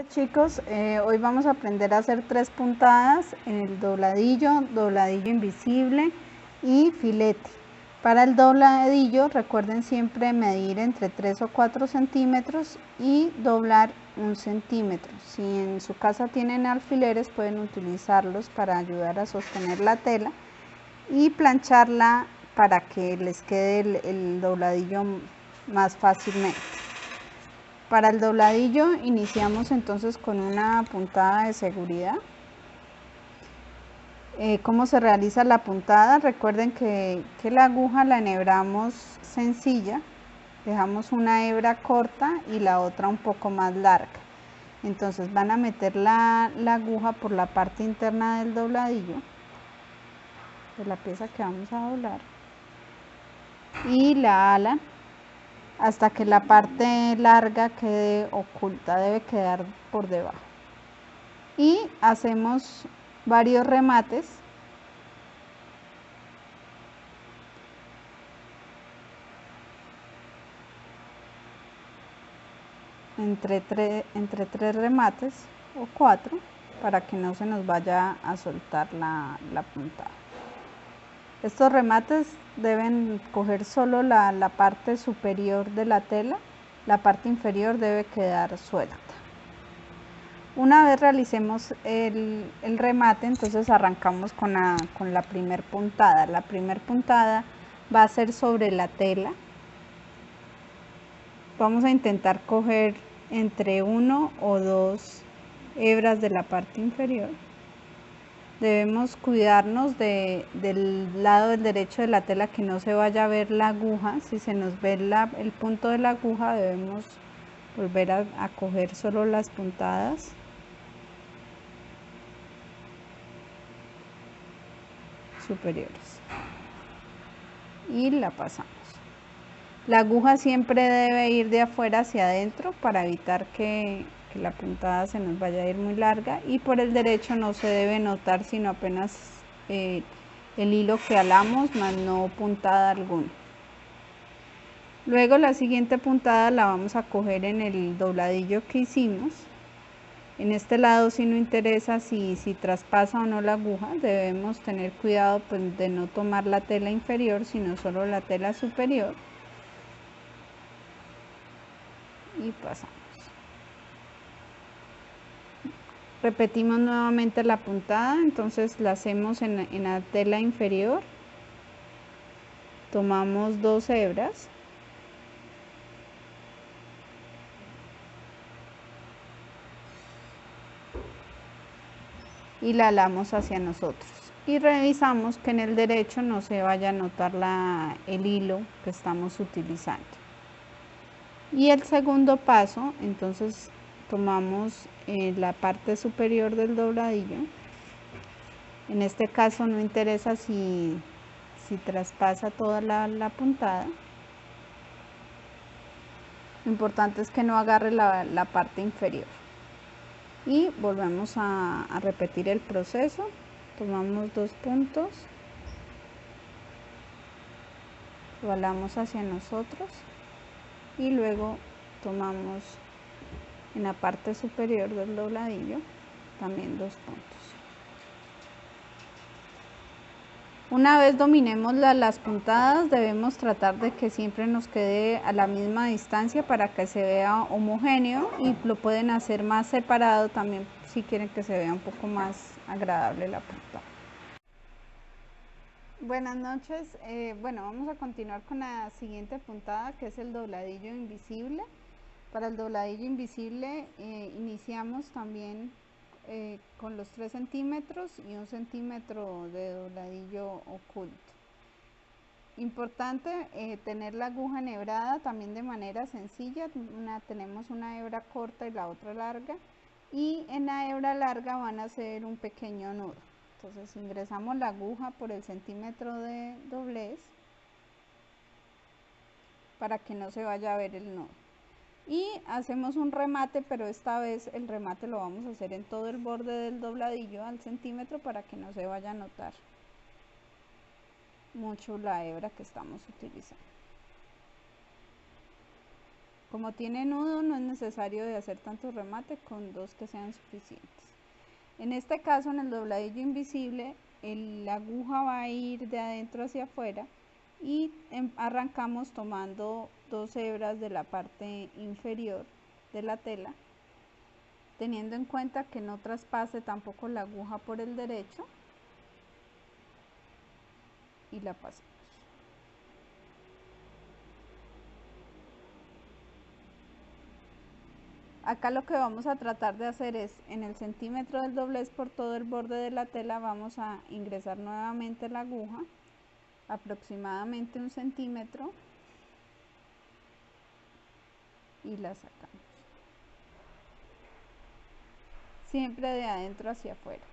Chicos, hoy vamos a aprender a hacer 3 puntadas en el dobladillo, dobladillo invisible y filete. Para el dobladillo recuerden siempre medir entre 3 o 4 centímetros y doblar 1 centímetro. Si en su casa tienen alfileres pueden utilizarlos para ayudar a sostener la tela y plancharla para que les quede el dobladillo más fácilmente. Para el dobladillo iniciamos entonces con una puntada de seguridad. ¿Cómo se realiza la puntada? Recuerden que la aguja la enhebramos sencilla, dejamos una hebra corta y la otra un poco más larga. Entonces van a meter la aguja por la parte interna del dobladillo, de la pieza que vamos a doblar, y la alan hasta que la parte larga quede oculta, debe quedar por debajo. Y hacemos varios remates entre tres remates o 4 para que no se nos vaya a soltar la puntada. Estos remates deben coger solo la parte superior de la tela, la parte inferior debe quedar suelta. Una vez realicemos el remate, entonces arrancamos con la primer puntada. La primer puntada va a ser sobre la tela. Vamos a intentar coger entre 1 o 2 hebras de la parte inferior. Debemos cuidarnos del lado del derecho de la tela, que no se vaya a ver la aguja. Si se nos ve el punto de la aguja, debemos volver a coger solo las puntadas. Superiores y la pasamos. La aguja siempre debe ir de afuera hacia adentro para evitar que la puntada se nos vaya a ir muy larga, y por el derecho no se debe notar sino apenas el hilo que alamos, más no puntada alguna. Luego la siguiente puntada la vamos a coger en el dobladillo que hicimos. En este lado sí no interesa si traspasa o no la aguja, debemos tener cuidado pues, de no tomar la tela inferior, sino solo la tela superior. Y pasamos. Repetimos nuevamente la puntada, entonces la hacemos en la tela inferior. Tomamos 2 hebras. Y la alamos hacia nosotros. Y revisamos que en el derecho no se vaya a notar el hilo que estamos utilizando. Y el segundo paso, entonces tomamos la parte superior del dobladillo. En este caso no interesa si traspasa toda la puntada. Lo importante es que no agarre la parte inferior. Y volvemos a repetir el proceso. Tomamos 2 puntos, lo alamos hacia nosotros y luego tomamos en la parte superior del dobladillo también 2 puntos. Una vez dominemos las puntadas, debemos tratar de que siempre nos quede a la misma distancia para que se vea homogéneo, y lo pueden hacer más separado también si quieren que se vea un poco más agradable la puntada. Buenas noches, bueno, vamos a continuar con la siguiente puntada, que es el dobladillo invisible. Para el dobladillo invisible iniciamos también con los 3 centímetros y 1 centímetro de dobladillo oculto. Importante tener la aguja enhebrada también de manera sencilla. Tenemos una hebra corta y la otra larga, y en la hebra larga van a hacer un pequeño nudo. Entonces ingresamos la aguja por el centímetro de doblez para que no se vaya a ver el nudo. Y hacemos un remate, pero esta vez el remate lo vamos a hacer en todo el borde del dobladillo al centímetro para que no se vaya a notar mucho la hebra que estamos utilizando. Como tiene nudo, no es necesario de hacer tanto remate, con 2 que sean suficientes. En este caso, en el dobladillo invisible, la aguja va a ir de adentro hacia afuera y arrancamos tomando 2 hebras de la parte inferior de la tela, teniendo en cuenta que no traspase tampoco la aguja por el derecho, y la pasamos. Acá lo que vamos a tratar de hacer es, en el centímetro del doblez por todo el borde de la tela, vamos a ingresar nuevamente la aguja, aproximadamente 1 centímetro, y la sacamos. Siempre de adentro hacia afuera.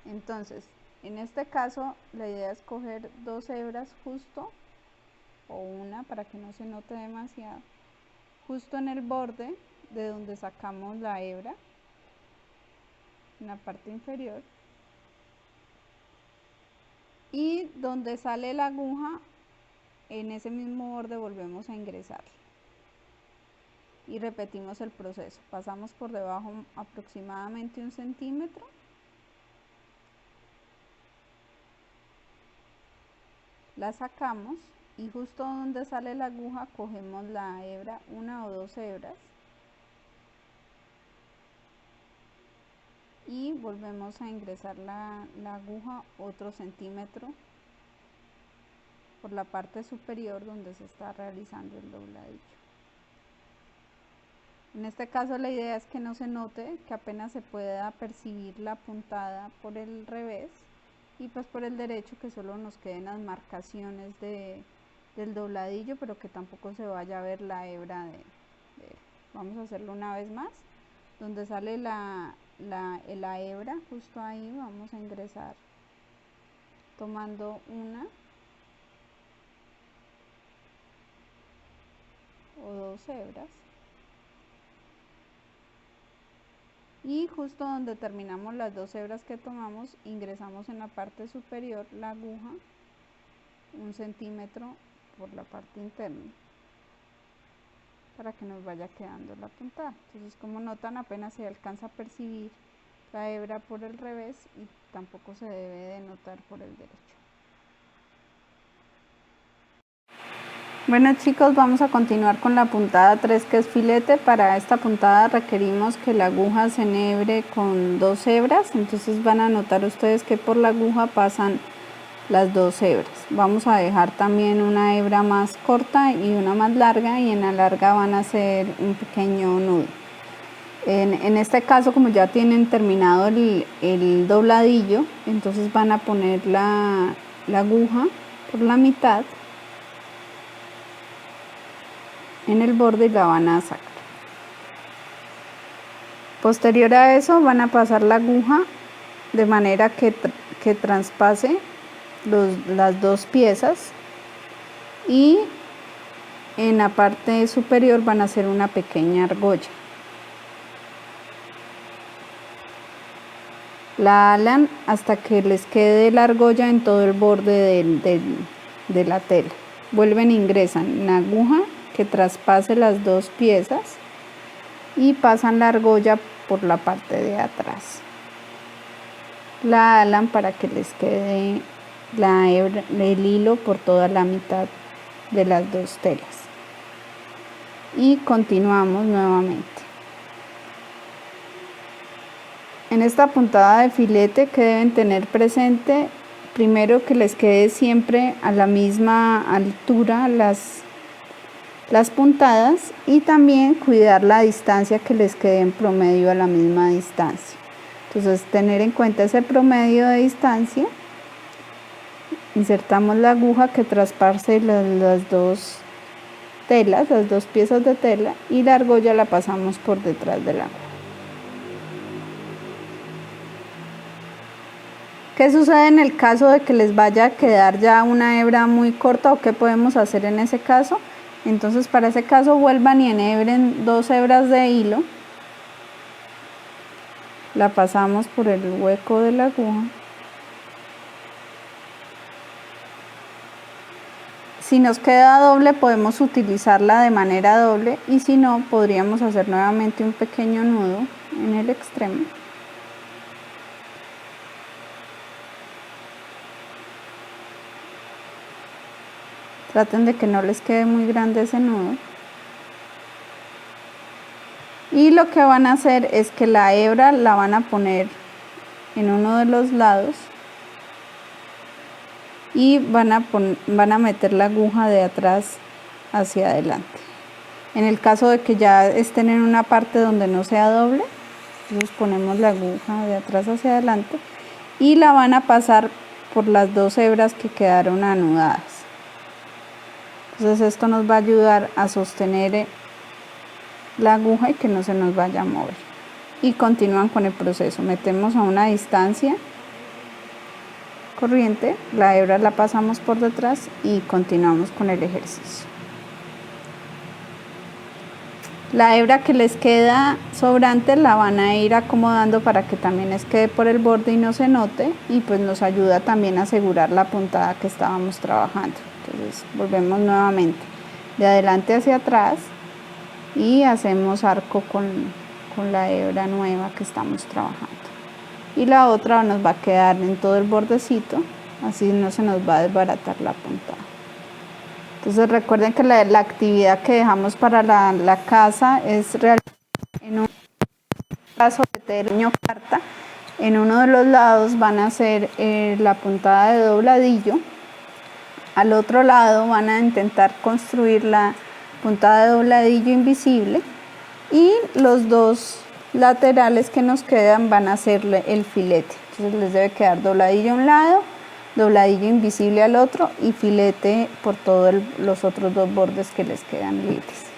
Entonces, en este caso, la idea es coger 2 hebras justo, o una para que no se note demasiado, justo en el borde de donde sacamos la hebra, en la parte inferior, y donde sale la aguja, en ese mismo borde volvemos a ingresar y repetimos el proceso. Pasamos por debajo aproximadamente 1 centímetro, la sacamos y justo donde sale la aguja cogemos la hebra, 1 o 2 hebras, y volvemos a ingresar la aguja otro centímetro por la parte superior donde se está realizando el dobladillo. En este caso la idea es que no se note, que apenas se pueda percibir la puntada por el revés, y pues por el derecho que solo nos queden las marcaciones del dobladillo, pero que tampoco se vaya a ver la hebra de él. Vamos a hacerlo una vez más. Donde sale la hebra, justo ahí vamos a ingresar tomando 1 o 2 hebras, y justo donde terminamos las 2 hebras que tomamos, ingresamos en la parte superior la aguja 1 centímetro por la parte interna, para que nos vaya quedando la puntada. Entonces, como notan, apenas se alcanza a percibir la hebra por el revés y tampoco se debe de notar por el derecho. Bueno chicos, vamos a continuar con la puntada 3, que es filete. Para esta puntada requerimos que la aguja se enhebre con 2 hebras, entonces van a notar ustedes que por la aguja pasan las 2 hebras. Vamos a dejar también una hebra más corta y una más larga, y en la larga van a hacer un pequeño nudo. En este caso, como ya tienen terminado el dobladillo, entonces van a poner la aguja por la mitad en el borde y la van a sacar. Posterior a eso van a pasar la aguja de manera que traspase las 2 piezas, y en la parte superior van a hacer una pequeña argolla. La alan hasta que les quede la argolla en todo el borde de la tela. Vuelven e ingresan la aguja que traspase las 2 piezas y pasan la argolla por la parte de atrás. La alan para que les quede el hilo por toda la mitad de las 2 telas. Y continuamos nuevamente. En esta puntada de filete, que deben tener presente, primero que les quede siempre a la misma altura las puntadas, y también cuidar la distancia, que les quede en promedio a la misma distancia. Entonces, tener en cuenta ese promedio de distancia. Insertamos la aguja que traspase las 2 telas, las 2 piezas de tela, y la argolla la pasamos por detrás del aguja. ¿Qué sucede en el caso de que les vaya a quedar ya una hebra muy corta, o qué podemos hacer en ese caso? Entonces, para ese caso, vuelvan y enhebren 2 hebras de hilo, la pasamos por el hueco de la aguja. Si nos queda doble podemos utilizarla de manera doble y si no podríamos hacer nuevamente un pequeño nudo en el extremo. Traten de que no les quede muy grande ese nudo. Y lo que van a hacer es que la hebra la van a poner en uno de los lados y van a meter la aguja de atrás hacia adelante. En el caso de que ya estén en una parte donde no sea doble, entonces ponemos la aguja de atrás hacia adelante y la van a pasar por las dos hebras que quedaron anudadas. Entonces esto nos va a ayudar a sostener la aguja y que no se nos vaya a mover. Y continúan con el proceso. Metemos a una distancia corriente, la hebra la pasamos por detrás y continuamos con el ejercicio. La hebra que les queda sobrante la van a ir acomodando para que también les quede por el borde y no se note, y pues nos ayuda también a asegurar la puntada que estábamos trabajando. Entonces volvemos nuevamente de adelante hacia atrás y hacemos arco con la hebra nueva que estamos trabajando. Y la otra nos va a quedar en todo el bordecito, así no se nos va a desbaratar la puntada. Entonces recuerden que la actividad que dejamos para la casa es realizar en un caso de pequeño carta. En uno de los lados van a hacer la puntada de dobladillo, al otro lado van a intentar construir la puntada de dobladillo invisible y los dos laterales que nos quedan van a hacerle el filete. Entonces les debe quedar dobladillo a un lado, dobladillo invisible al otro y filete por todos los otros dos bordes que les quedan libres.